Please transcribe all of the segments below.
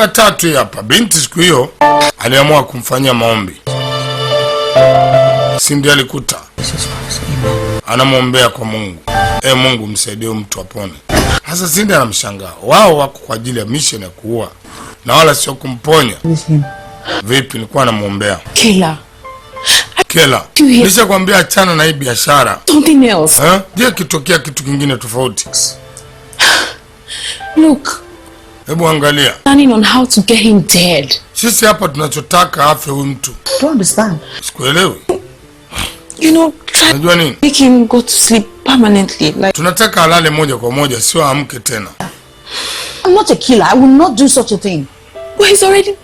la tatu hapa. Binti siku hiyo aliamua kumfanyia maombi. Cindy alikuta anamwombea kwa Mungu. Mungu msaidie mtu apone. Sasa Cindy anamshangaa. Wao wako kwa ajili ya mission ya kuua na wala sio kumponya. Vipi nilikuwa namuombea? Kela. Nisha kwambia achana na hii biashara. Something else. Je, kitokea kitu kingine tofauti? Look. Hebu angalia. Planning on how to get him dead. Sisi hapa tunachotaka afe huyu mtu. Don't understand. Sikuelewi. You know, unajua nini? Make him go to sleep permanently. Like, tunataka alale moja kwa moja, sio amke tena. I'm not a killer. I will not do such a thing. Well, he's already...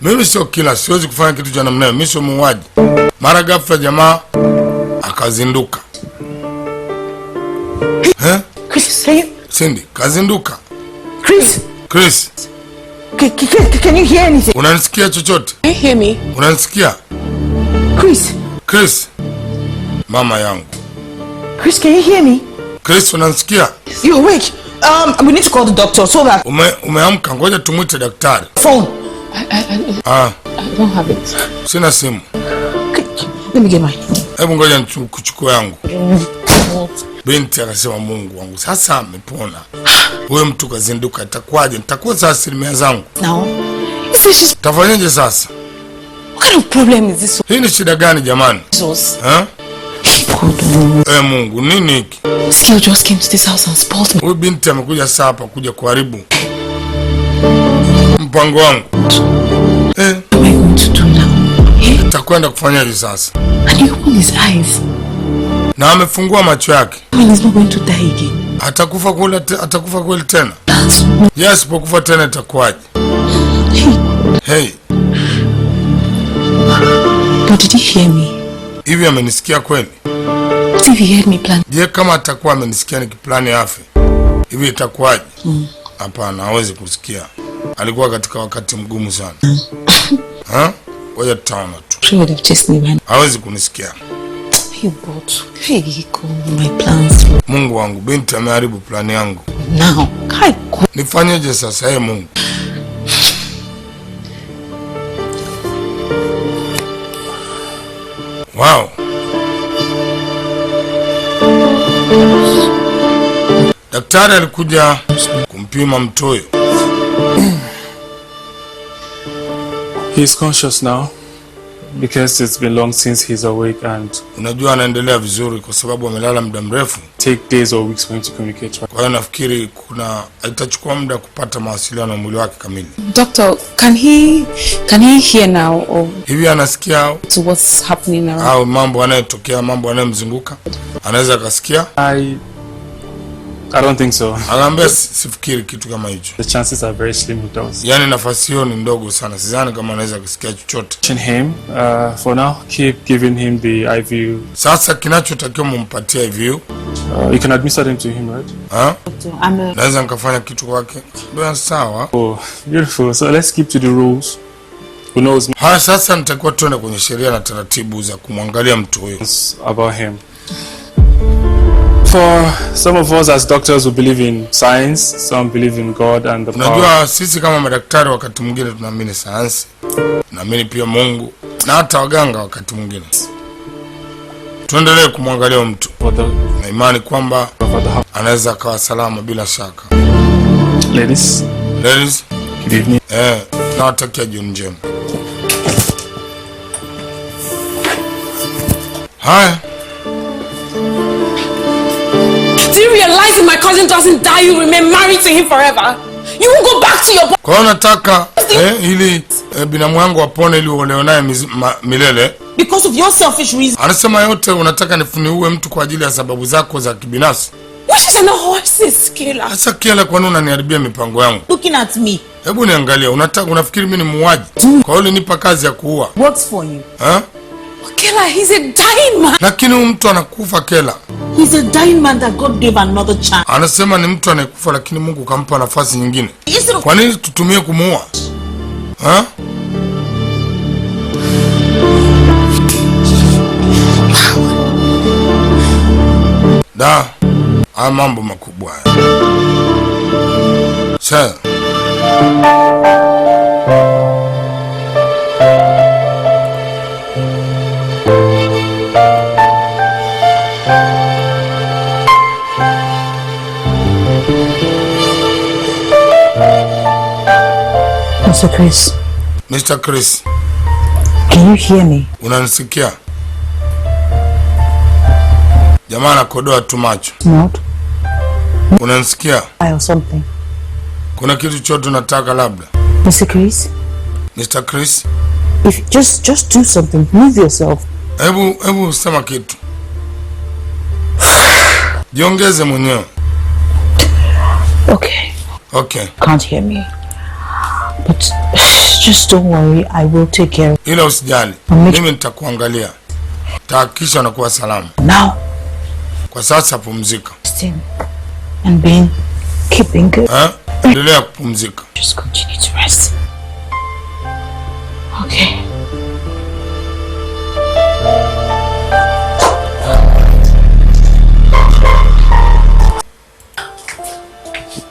Mimi sio killer, siwezi kufanya kitu cha namna hiyo. Mimi sio muuaji. Mara ghafla jamaa akazinduka. Chris, Cindy, kazinduka. Chris. Can you hear anything? Unanisikia chochote? Can you hear me? Unanisikia? Chris. Mama yangu. Chris, can you hear me? Chris, unanisikia? You're awake. We need to call the doctor so that... Umeamka, ngoja tumuite daktari. Phone. I don't have it. Sina simu. Let me get mine. Hebu ngoja kuchukua yangu. Binti akasema, Mungu wangu, sasa amepona. Wewe mtu kazinduka, itakuwaje? Nitakosa asilimia zangu. No. Tafanyaje sasa? What kind of problem is this? Hii ni shida gani jamani? Mungu, nini hiki? Skill just came to this house and spoiled me. Huyu binti amekuja saa hapa kuja kuharibu mpango wangu. What am I going to do now? Takwenda kufanyaje sasa? And he opened his eyes. Na amefungua macho yake. He's not going to die again. Atakufa kweli tena? Yes, pokufa tena itakuwaje? Hey. But did he hear me? Hivi amenisikia kweli? If he heard me plan. Je, kama atakuwa amenisikia nikiplani afe, hivi itakuwaje? Hapana, hawezi kusikia. Alikuwa katika wakati mgumu sana. Ngoja tutaona tu. Hawezi kunisikia. My plans. Mungu wangu, binti ameharibu plani yangu. Now, nifanyeje sasa? Mungu. Wow. Daktari alikuja kumpima mtoyo. He's conscious now because it's been long since he's awake and unajua anaendelea vizuri kwa sababu amelala muda mrefu. Take days or weeks for him to communicate. Kwa hiyo nafikiri itachukua muda kupata mawasiliano na mwili wake kamili. Doctor, can he hear now or hivi anasikia to what's happening around? Au mambo yanayotokea, mambo yanayomzunguka? Anaweza kasikia? I don't think so. Anaambia sifikiri kitu kama hicho. The chances are very slim he does. Yani nafasi hiyo ni ndogo sana. Sidhani kama anaweza kusikia chochote. Him, for now, keep giving him the IV. Sasa kinachotakiwa mumpatie IV. You can administer them to him, right? Naweza nikafanya kitu kwake. Bwana sawa. Oh, beautiful. So let's keep to the rules. Who knows me? Sasa nitakuwa tuende kwenye sheria na taratibu za kumwangalia mtu huyo. About him. For some of us as doctors who believe in science, some believe in God and the power. Unajua sisi kama madaktari wakati mwingine tunaamini sayansi, tunaamini pia Mungu, na hata waganga wakati mwingine. Tuendelee kumwangalia mtu. Na imani kwamba anaweza akawa salama bila shaka. Ladies, good evening. Nawatakia jioni njema. Hi. Do you realize if my cousin doesn't die, you remain married to him forever? You won't go back to your... Kwa hiyo nataka ili binamu yangu apone ili uolewe naye milele. Because of your selfish reason. Anasema yote unataka nifuniue mtu kwa ajili ya sababu zako za kibinafsi. Wishes are not horses, Kela. Sasa Kela, kwa nini unaniharibia mipango yangu? Looking at me. Hebu niangalia, unafikiri mimi ni muuaji? Kwa hiyo nipa kazi ya kuua. Works for you. Kela, he's a dying man. Lakini mtu anakufa Kela. He's a dying man that God gave another chance. Anasema ni mtu anayekufa lakini Mungu kampa nafasi nyingine. Kwa nini tutumie kumuua? Haya mambo makubwa. Sasa Mr. Chris. Mr. Chris. Can you hear me? Unanisikia? Jamaa anakodoa tu macho. Not. Unanisikia? Or something. Kuna kitu chote unataka labda? Mr. Chris. Mr. Chris. If just do something, move yourself. Hebu sema kitu. Jiongeze mwenyewe. Okay. Can't hear me. But just don't worry, I will take care of. Ila usijali. Mimi nitakuangalia. Tahakikisha unakuwa salama. Now. Kwa sasa pumzika. And keeping good. Endelea kupumzika. Just continue to rest. Okay.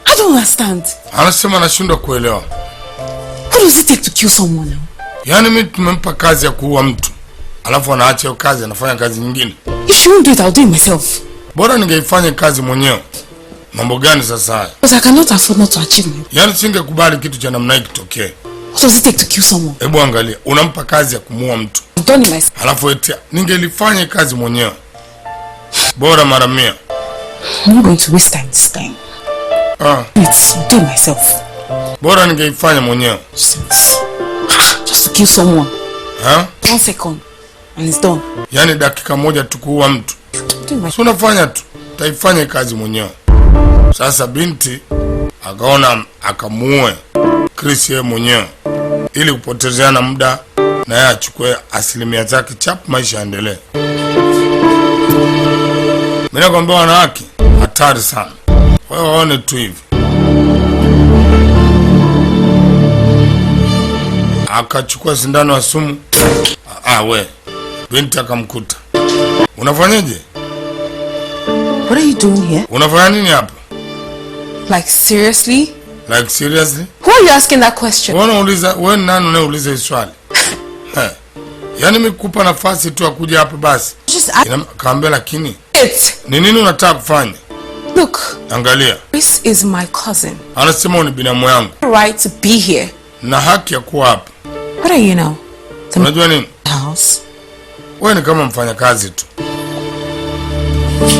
I don't understand. Anasema anashindwa kuelewa. What does it take to kill someone now? Yaani mimi tumempa kazi ya kuua mtu. Alafu anaacha hiyo kazi anafanya kazi nyingine. If she won't do it, I'll do it myself. Bora ningeifanya kazi mwenyewe. Mambo gani sasa haya? Because I cannot afford not to achieve it. Yaani singekubali kitu cha namna hii kitokee. What does it take to kill someone? Hebu angalia, unampa kazi ya kumuua mtu. I've done it myself. Alafu eti ningelifanya kazi mwenyewe. Bora mara 100. I'm not going to waste time this time. I'll do it myself. Bora ningeifanya mwenyewe. Just to kill someone. 1 second and it's done. Yaani dakika moja tu kuua mtu. Si unafanya tu, taifanya kazi mwenyewe. Sasa binti akaona akamuue Chris yeye mwenyewe ili kupotezeana muda na yeye achukue asilimia zake chap, maisha yaendelee. Mimi nakwambia wanawake hatari sana. Wewe waone tu hivi. Akachukua sindano ya sumu. We. Binti akamkuta. Unafanyaje? What are you doing here? Unafanya nini hapa? Like seriously? Like seriously? Who are you asking that question? Wewe nani unauliza hii swali? Yaani mikupa nafasi tu akuja hapa basi. Kaambia lakini. Ni nini unataka kufanya? Look. Angalia. This is my cousin. Anasema ni binamu yangu. Right to be here. Na haki ya kuwa hapa. What are you now? Unajua nini? House. Wewe ni kama mfanyakazi tu.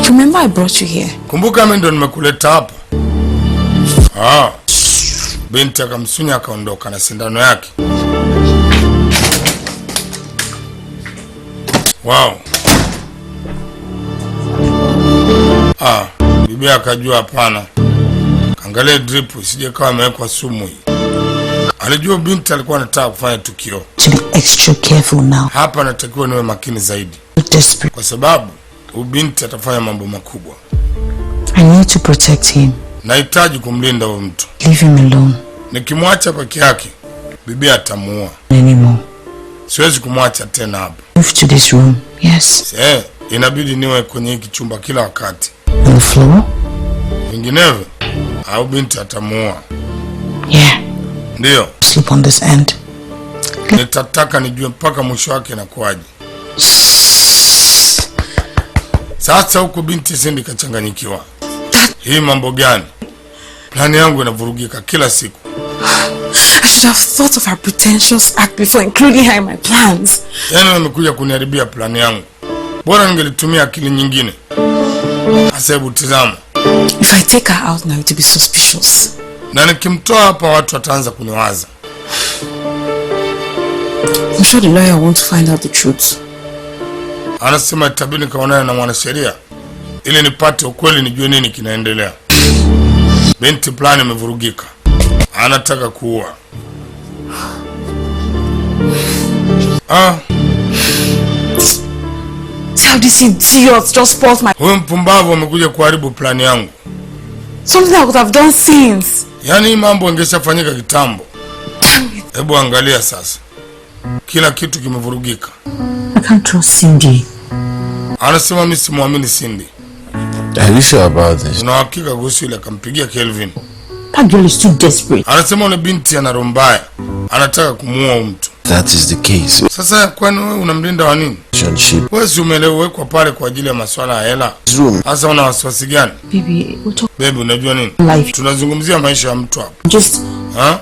Remember I brought you here. Kumbuka mimi ndo nimekuleta hapa. Binti akamsunya akaondoka na sindano yake. Wow. Bibi akajua hapana. Angalia drip isije kama imewekwa sumu hii. Alijua binti alikuwa anataka kufanya tukio. To be extra careful now. Hapa natakiwa niwe makini zaidi. Kwa sababu binti atafanya mambo makubwa. I need to protect him. Nahitaji kumlinda huyo mtu. Leave him alone. Nikimwacha peke yake, bibi atamuua. Anymore. Siwezi kumwacha tena hapa. Move to this room. Yes. Inabidi niwe kwenye hiki chumba kila wakati. On the floor? Vinginevyo, au binti atamuua. Yeah. Ndio. Sleep on this end. Nitataka nijue mpaka mwisho wake inakuwaje. Sasa huku binti Cindy kachanganyikiwa. Hii mambo gani? Plani yangu inavurugika kila siku. I should have thought of her pretentious act before including her in my plans. Yaani wamekuja kuniharibia plani yangu. Bora ningelitumia akili nyingine. Sasa hebu tazama. If I take her out now, it will be suspicious. Na nikimtoa hapa watu wataanza kuniwaza. I'm sure the lawyer wants to find out the truth. Anasema itabidi nikaonane na mwanasheria ili nipate ukweli, nijue nini kinaendelea. Binti plani imevurugika. Anataka kuua. How this idiot just spoiled my... Huyo mpumbavu amekuja kuharibu plani yangu. Something I would have done since. Yaani mambo ingeshafanyika kitambo. Hebu angalia sasa. Kila kitu kimevurugika. I can't trust Cindy. Anasema mimi simwamini Cindy. Are you sure about this? Una hakika kuhusu ile akampigia Kelvin? That girl is too desperate. Anasema yule binti ana roho mbaya, anataka kumuua mtu. That is the case. Sasa kwani wewe unamlinda wa nini? Wewe si umelewekwa pale kwa ajili ya masuala ya hela. Sasa una wasiwasi gani? Baby, unajua nini? Tunazungumzia maisha ya mtu hapa. Just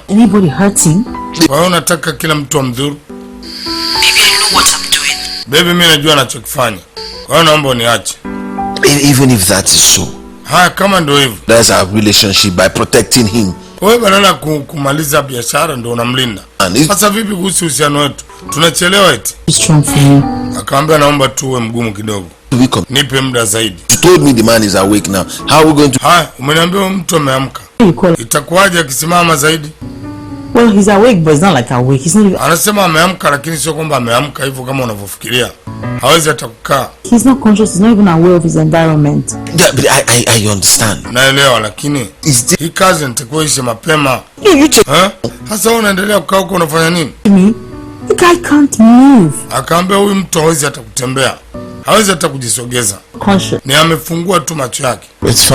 anybody hurting. Kwa hiyo unataka kila mtu amdhuru? Baby, I know what I'm doing. Baby, mimi najua ninachokifanya. Kwa hiyo naomba uniache. Even if that is so. Haya, kama ndio hivyo. That's our relationship by protecting him. Wewe badala kumaliza biashara ndio unamlinda. Sasa vipi kuhusu uhusiano wetu? Tunachelewa eti. Akaambia naomba tuwe mgumu kidogo. Nipe muda zaidi. You told me the man is awake now. How are we going to... Haya, umeniambia mtu ameamka. Itakuwaje akisimama zaidi? Well, he's awake, but it's not like awake. He's not even... Anasema ameamka, lakini sio kwamba ameamka hivyo kama unavyofikiria. Hawezi hata kukaa. He's not conscious. He's not even aware of his environment. Yeah, but I understand. Naelewa, lakini hii kazi nitakuwa ishe mapema. Sasa wewe unaendelea kukaa huko unafanya nini? The guy can't move. Akaambia huyu mtu hawezi hata kutembea. Hawezi hata kujisogeza. Ni amefungua tu macho yake.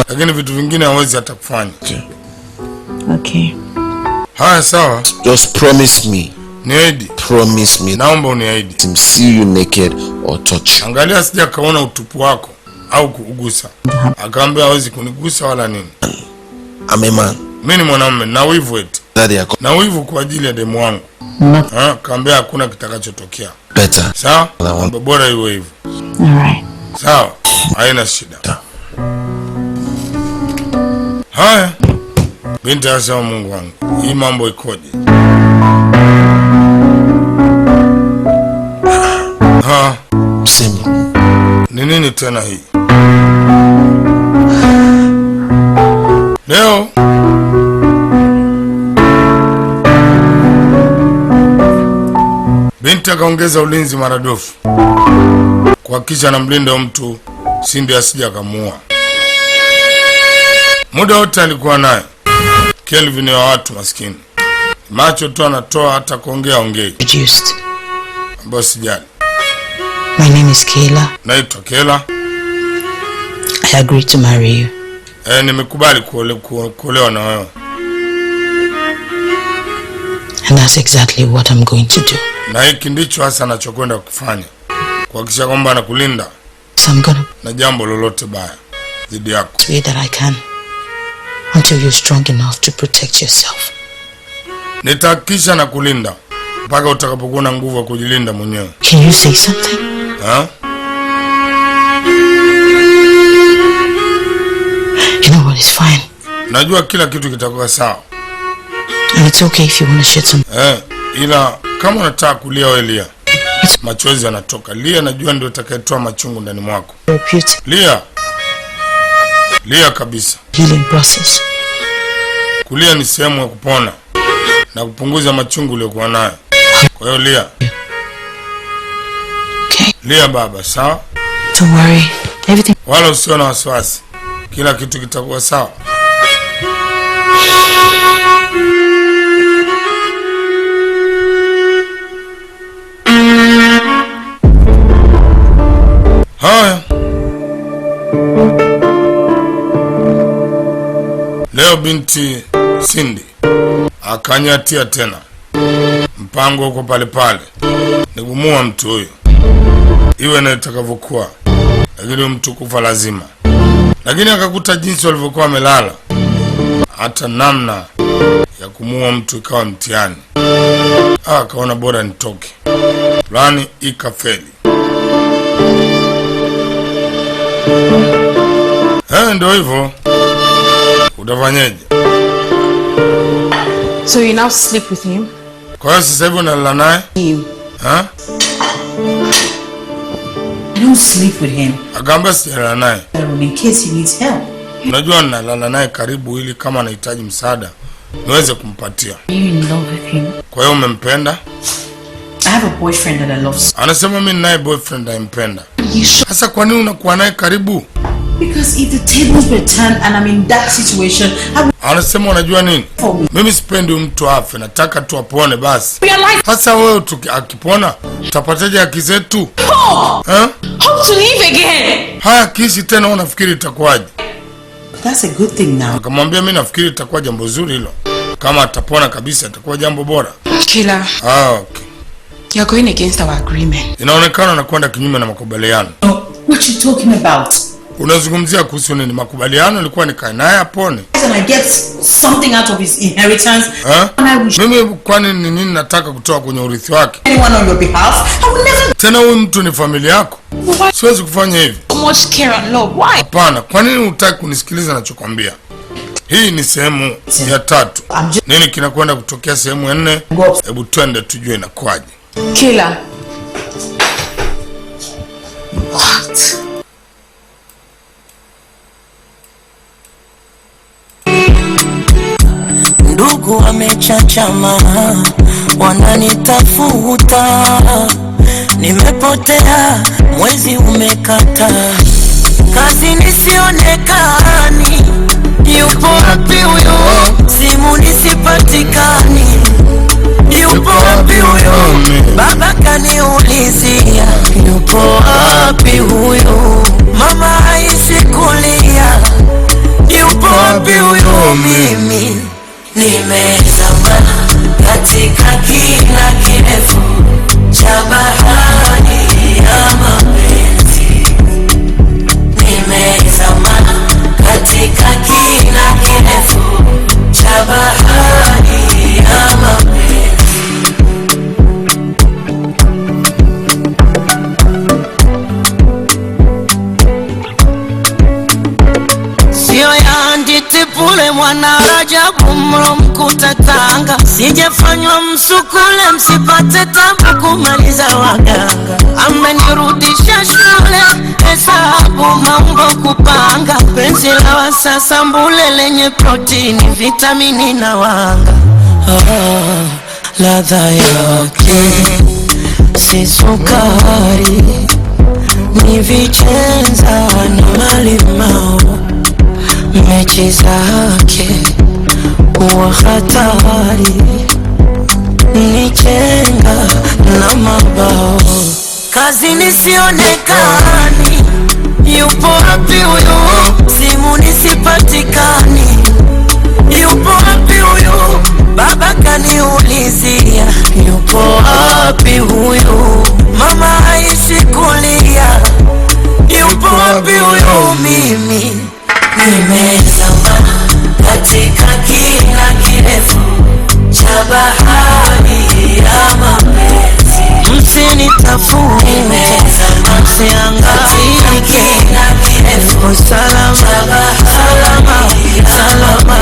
Lakini vitu vingine hawezi hata kufanya. Okay. Haya, sawa. Just promise me. Niahidi. Promise me. Naomba uniahidi. See you naked or touch you. Angalia sija kaona utupu wako au kugusa. Akaambia hawezi kunigusa wala nini. I'm a man. Mimi ni mwanamume na wivu eti. Na wivu kwa ajili ya demu wangu. Akaambia hakuna kitakachotokea. Better. Sawa? Bora iwe hivyo. Alright. Sawa. Haina shida. Haya. Binti asema Mungu wangu, hii mambo ikoje? Ni nini tena hii? Leo binti akaongeza ulinzi maradufu kuhakikisha anamlinda mtu Cindy asije akamuua. Muda wote alikuwa naye. Kelvin wa watu maskini. Macho tu anatoa hata kuongea ongei. Boss jali. My name is Kayla. Naitwa Kayla. I agree to marry you. Nimekubali kuolewa na wewe. And that's exactly what I'm going to do. Na hiki ndicho hasa anachokwenda kufanya. Kuhakikisha kwamba anakulinda. So I'm gonna... na jambo lolote baya dhidi yako. Way that I can. Until you're strong enough to protect yourself. Nitahakikisha na kulinda mpaka utakapokuwa na nguvu ya kujilinda mwenyewe. Can you say something? You know what, it's fine. Najua kila kitu kitakuwa sawa. And it's okay if you want to shed some... ila kama unataka kulia wewe lia. Machozi yanatoka. Lia, najua ndio utakayetoa machungu ndani mwako. Lia. Lia kabisa. Healing process. Kulia ni sehemu ya kupona na kupunguza machungu uliyokuwa nayo. Kwa hiyo lia. Okay. Lia baba, sawa? Don't worry. Everything... Wala usiwe na wasiwasi. Kila kitu kitakuwa sawa. Haya. Leo binti Cindy akanyatia tena. Mpango uko pale pale. Ni kumua mtu huyo. Iwe na itakavyokuwa. Lakini mtu kufa lazima. Lakini akakuta jinsi walivyokuwa wamelala. Hata namna ya kumua mtu ikawa mtihani. Akaona bora nitoke. Plani ikafeli. Ndio hivyo. Utafanyaje? So you now sleep with him? Kwa hiyo sasa hivi unalala naye? I don't sleep with him. Akaambia sijalala naye. In case he needs help. Unajua nalala naye karibu ili kama anahitaji msaada niweze kumpatia. Are you in love with him? Kwa hiyo umempenda? I have a boyfriend that I love. Anasema mimi naye boyfriend nampenda. Sasa kwa nini unakuwa naye karibu? Because if the tables were turned and I'm in that situation, anasema unajua nini? Mimi sipendi mtu afe, nataka tu apone basi. Sasa wewe akipona, utapataje haki zetu? Hope to live again. Haya kisi tena unafikiri itakuwaje? That's a good thing now. Akamwambia mimi nafikiri itakuwa jambo zuri hilo. Kama atapona kabisa itakuwa jambo bora. Killer. Okay. You're going against our agreement. Inaonekana unakwenda kinyume na makubaliano. What you talking about? Unazungumzia kuhusu nini? Makubaliano ilikuwa nikae naye apone. And I get something out of his inheritance. Mimi kwani ni nini nataka kutoa kwenye urithi wake? Anyone on your behalf? I would never. Tena huyu mtu ni familia yako. Siwezi kufanya hivi. So much care and love. Why? Hapana, kwa nini hutaki kunisikiliza ninachokwambia? Hii ni sehemu ya 3. Nini kinakwenda kutokea sehemu ya 4? Hebu twende tujue inakwaje. Killer. What? Ndugu wamechachama, wananitafuta, nimepotea, mwezi umekata, kazi nisionekani, yupo wapi huyo, simu nisipatikani, yupo wapi huyo, baba kaniulizia, yupo wapi huyo, mama haishi kulia, yupo wapi huyo, mimi nimezama katika kina kirefu cha bahari ya mapenzi. Nimezama katika kina kirefu cha bahari ya mapenzi. Sio ya nditipule mwana Rajabu mkuta Tanga, sijafanywa msukule msipate tabu kumaliza waganga, amenirudisha shule hesabu mambo kupanga, penzi la wasasa mbule lenye protini vitamini na wanga. Ladha yake si sukari, ni vichenza na malimao, mechi zake kuwa hatari, ni chenga na mabao, kazi nisionekani, yupo wapi huyo, simu nisipatikani, yupo wapi huyo, baba kaniulizia, yupo wapi huyo, mama haishi kulia, yupo wapi huyo, mimi nimezama katika kina kirefu cha bahari ya mapenzi. Msinitafute, msiangaike, nipo salama, salama, salama.